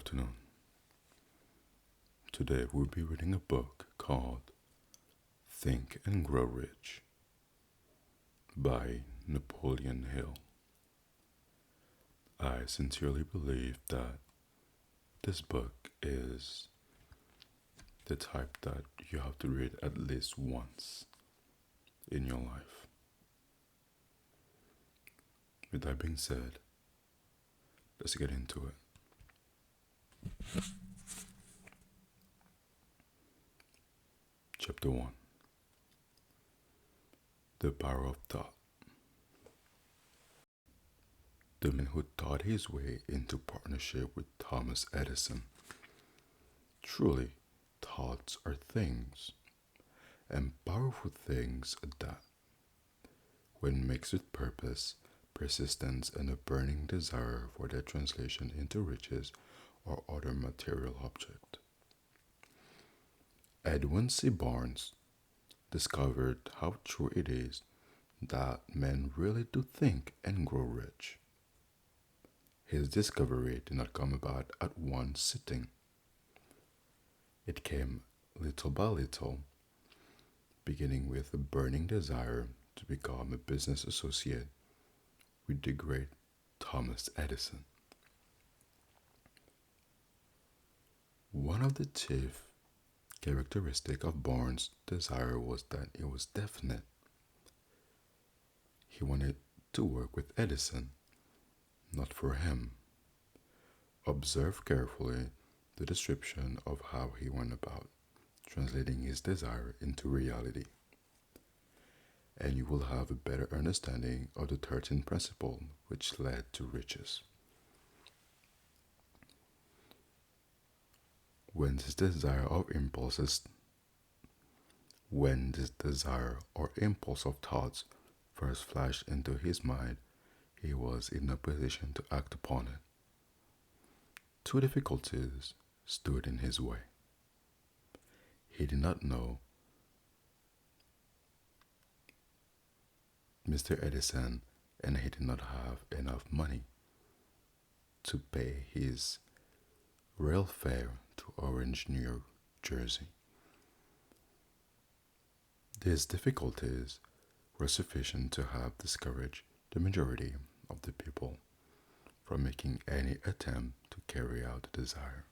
afternoon. Today we'll be reading a book called Think and Grow Rich by Napoleon Hill. I sincerely believe that this book is the type that you have to read at least once in your life. With that being said, let's get into it. Chapter 1. The Power of Thought. The man who thought his way into partnership with Thomas Edison. Truly, thoughts are things, and powerful things at that. When mixed with purpose, persistence, and a burning desire for their translation into riches or other material object. Edwin C. Barnes discovered how true it is that men really do think and grow rich. His discovery did not come about at one sitting. It came little by little, beginning with a burning desire to become a business associate with the great Thomas Edison. One of the chief characteristics of Barnes' desire was that it was definite. He wanted to work with Edison, not for him. Observe carefully the description of how he went about translating his desire into reality, and you will have a better understanding of the 13 principles which led to riches. When this desire or impulse of thoughts first flashed into his mind, he was in a position to act upon it. Two difficulties stood in his way. He did not know Mr. Edison, and he did not have enough money to pay his rail fare to Orange, New Jersey. These difficulties were sufficient to have discouraged the majority of the people from making any attempt to carry out the desire.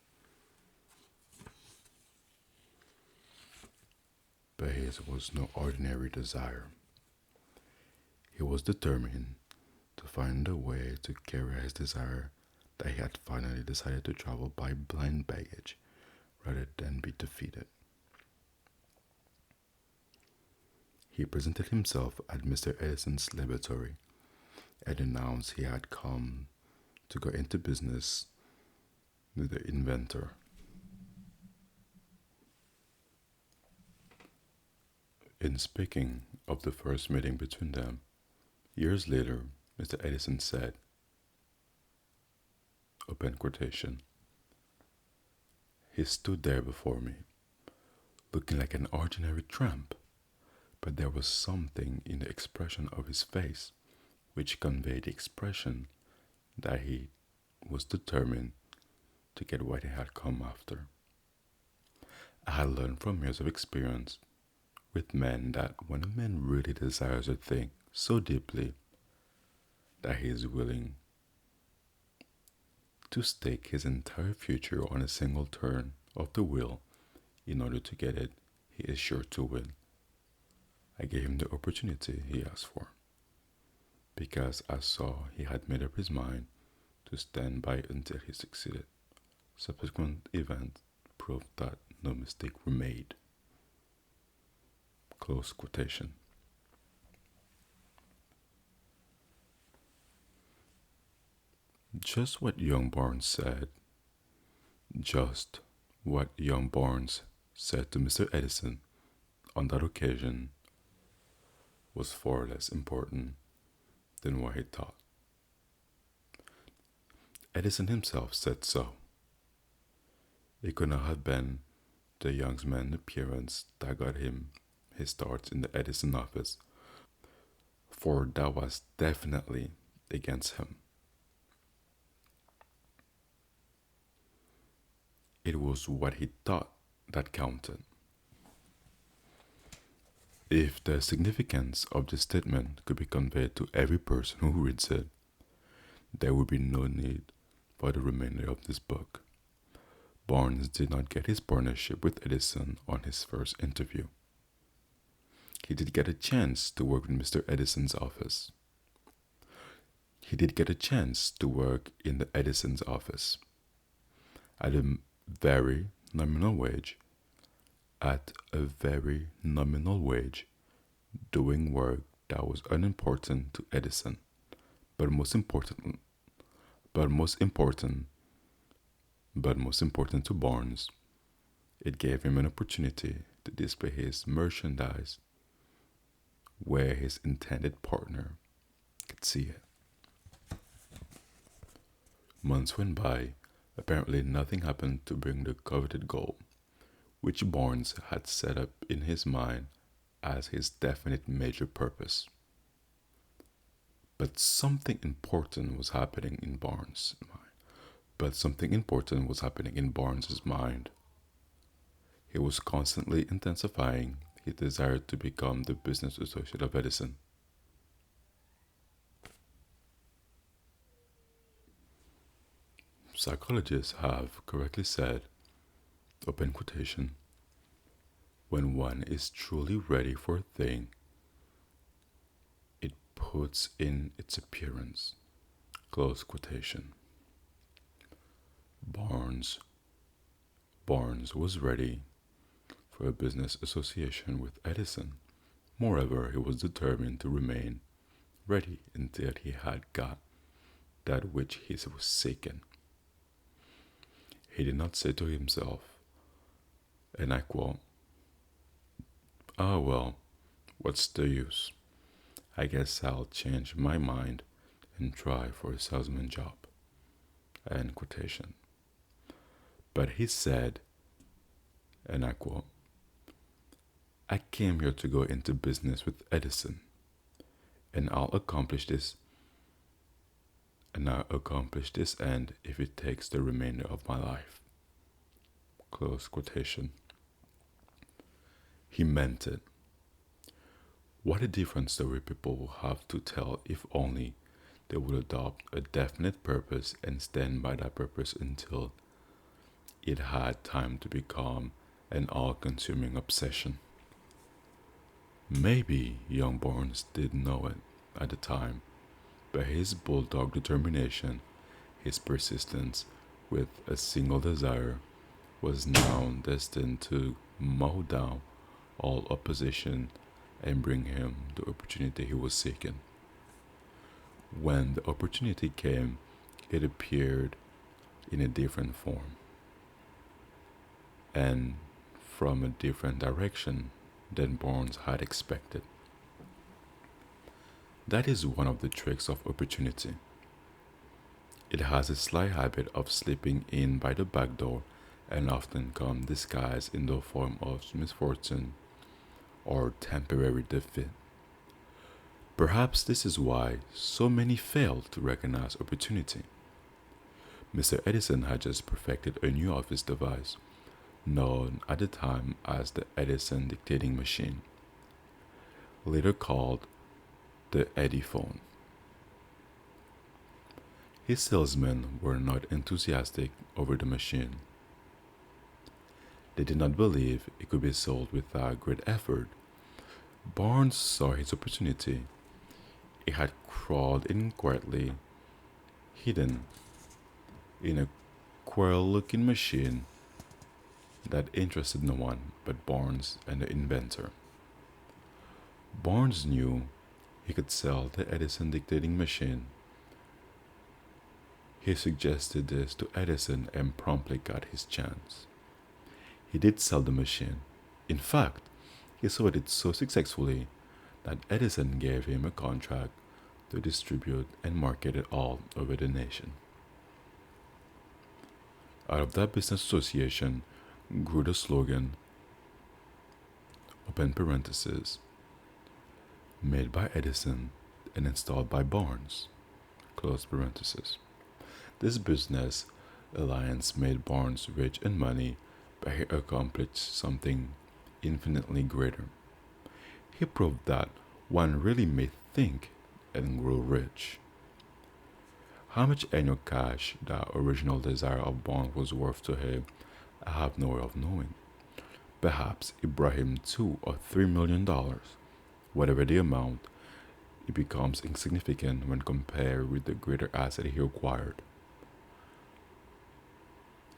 But his was no ordinary desire. He was determined to find a way to carry his desire that he had finally decided to travel by blind baggage rather than be defeated. He presented himself at Mr. Edison's laboratory and announced he had come to go into business with the inventor. In speaking of the first meeting between them, years later, Mr. Edison said, open quotation, "He stood there before me, looking like an ordinary tramp, but there was something in the expression of his face which conveyed the expression that he was determined to get what he had come after. I had learned from years of experience with men that when a man really desires a thing so deeply that he is willing to stake his entire future on a single turn of the wheel in order to get it, he is sure to win. I gave him the opportunity he asked for, because I saw he had made up his mind to stand by until he succeeded. Subsequent events proved that no mistake were made." Close quotation. Just what young Barnes said to Mr. Edison on that occasion was far less important than what he thought. Edison himself said so. It could not have been the young man's appearance that got him his start in the Edison office, for that was definitely against him. was what he thought that counted. If the significance of this statement could be conveyed to every person who reads it, there would be no need for the remainder of this book. Barnes did not get his partnership with Edison on his first interview. He did get a chance to work in Mr. Edison's office. He did get a chance to work in the Edison's office at a very nominal wage, doing work that was unimportant to Edison, but most important, but most important, but most important to Barnes, it gave him an opportunity to display his merchandise where his intended partner could see it. Months went by. Apparently nothing happened to bring the coveted goal, which Barnes had set up in his mind as his definite major purpose. But something important was happening in Barnes' mind. He was constantly intensifying his desire to become the business associate of Edison. Psychologists have correctly said, open quotation, when one is truly ready for a thing, it puts in its appearance, close quotation. Barnes was ready for a business association with Edison. Moreover, he was determined to remain ready until he had got that which he was seeking. He did not say to himself, and I quote, "Ah, well, what's the use? I guess I'll change my mind and try for a salesman job." End quotation. But he said, and I quote, "I came here to go into business with Edison, and I'll accomplish this end if it takes the remainder of my life." Close quotation. He meant it. What a different story people will have to tell if only they would adopt a definite purpose and stand by that purpose until it had time to become an all-consuming obsession. Maybe young Barnes didn't know it at the time, but his bulldog determination, his persistence with a single desire, was now destined to mow down all opposition and bring him the opportunity he was seeking. When the opportunity came, it appeared in a different form and from a different direction than Barnes had expected. That is one of the tricks of opportunity. It has a sly habit of slipping in by the back door and often come disguised in the form of misfortune or temporary defeat. Perhaps this is why so many fail to recognize opportunity. Mr. Edison had just perfected a new office device, known at the time as the Edison dictating machine, later called the Ediphone. His salesmen were not enthusiastic over the machine. They did not believe it could be sold without great effort. Barnes saw his opportunity. It had crawled in quietly, hidden in a queer-looking machine that interested no one but Barnes and the inventor. Barnes knew he could sell the Edison dictating machine. He suggested this to Edison and promptly got his chance. He did sell the machine. In fact, he sold it so successfully that Edison gave him a contract to distribute and market it all over the nation. Out of that business association grew the slogan, open parenthesis, made by Edison and installed by Barnes, close parenthesis. This business alliance made Barnes rich in money but he accomplished something infinitely greater. He proved that one really may think and grow rich. How much annual cash that original desire of Bond was worth to him, I have no way of knowing. Perhaps it brought him $2 or $3 million. Whatever the amount, it becomes insignificant when compared with the greater asset he acquired.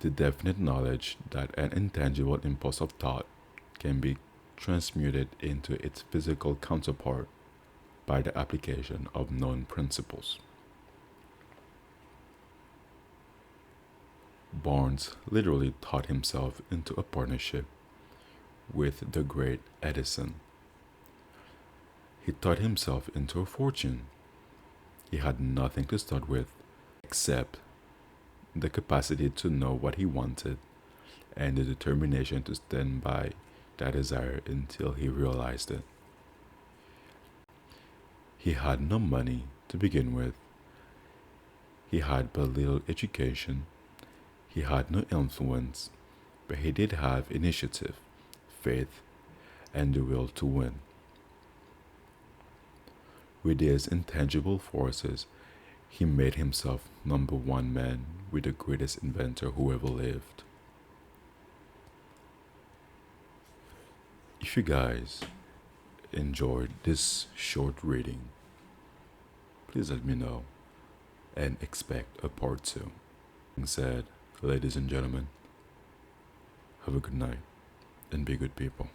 The definite knowledge that an intangible impulse of thought can be transmuted into its physical counterpart by the application of known principles. Barnes literally taught himself into a partnership with the great Edison. He taught himself into a fortune. He had nothing to start with except the capacity to know what he wanted and the determination to stand by that desire until he realized it. He had no money to begin with. He had but little education. He had no influence, but he did have initiative, faith, and the will to win. With these intangible forces, he made himself number one man with the greatest inventor who ever lived. If you guys enjoyed this short reading, please let me know and expect a part two. Being said, ladies and gentlemen, have a good night and be good people.